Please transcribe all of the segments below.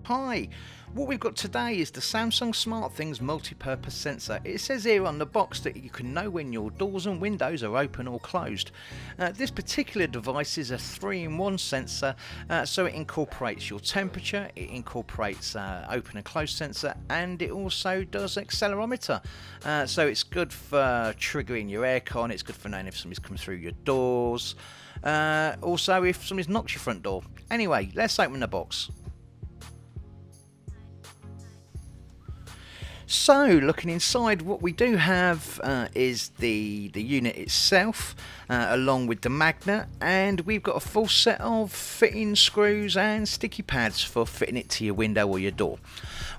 Hi, what we've got today is the Samsung SmartThings multi-purpose sensor. It says here on the box that you can know when your doors and windows are open or closed. This particular device is a 3-in-1 sensor, so it incorporates your temperature, it incorporates open and close sensor, and it also does accelerometer. So it's good for triggering your aircon, it's good for knowing if somebody's come through your doors, also if somebody's knocked your front door. Anyway, let's open the box. So, looking inside, what we do have is the unit itself, along with the magnet, and we've got a full set of fitting screws and sticky pads for fitting it to your window or your door.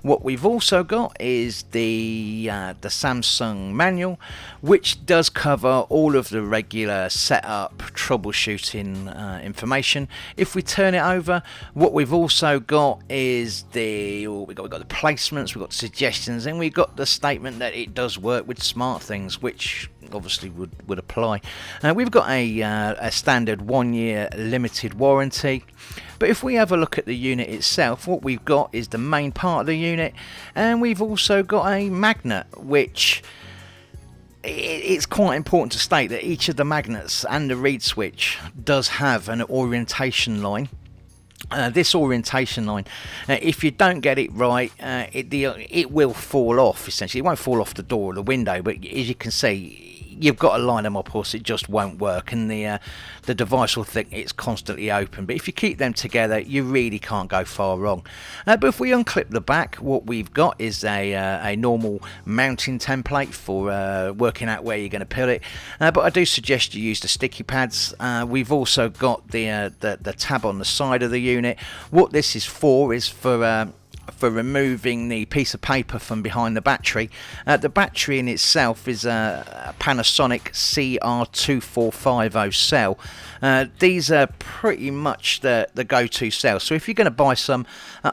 What we've also got is the Samsung manual, which does cover all of the regular setup, troubleshooting information. If we turn it over, what we've also got is we've got the placements, we've got suggestions, and we've got the statement that it does work with SmartThings, which obviously would apply. We've got a standard 1-year limited warranty. But if we have a look at the unit itself, what we've got is the main part of the unit, and we've also got a magnet, which it's quite important to state that each of the magnets and the reed switch does have an orientation line. This orientation line, if you don't get it right, it will fall off. Essentially, it won't fall off the door or the window, but as you can see, you've got to line them up or it just won't work, and the device will think it's constantly open. But if you keep them together, you really can't go far wrong. But if we unclip the back, what we've got is a normal mounting template for working out where you're going to put it. But I do suggest you use the sticky pads. We've also got the tab on the side of the unit. What this is for removing the piece of paper from behind the battery. The battery in itself is a Panasonic CR2450 cell. These are pretty much the go-to cell. So if you're going to buy some,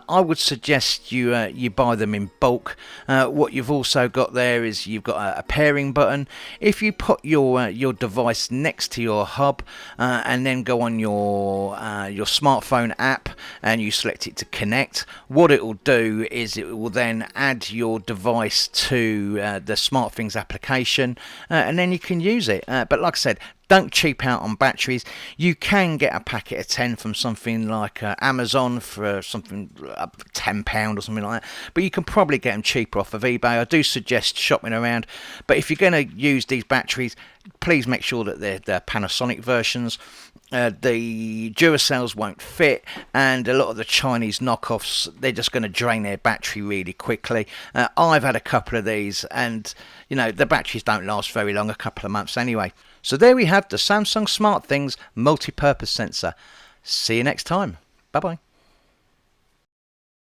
I would suggest you buy them in bulk. What you've also got there is you've got a pairing button. If you put your device next to your hub and then go on your smartphone app and you select it to connect, what it will do is it will then add your device to the SmartThings application, and then you can use it. But like I said, don't cheap out on batteries. You can get a packet of 10 from something like Amazon for something £10 or something like that, but you can probably get them cheaper off of eBay. I do suggest shopping around, but if you're going to use these batteries, please make sure that they're Panasonic versions. The Duracells won't fit, and a lot of the Chinese knockoffs, they're just going to drain their battery really quickly. I've had a couple of these, and you know, the batteries don't last very long, a couple of months anyway. So there we have the Samsung SmartThings multi-purpose sensor. See you next time. Bye bye.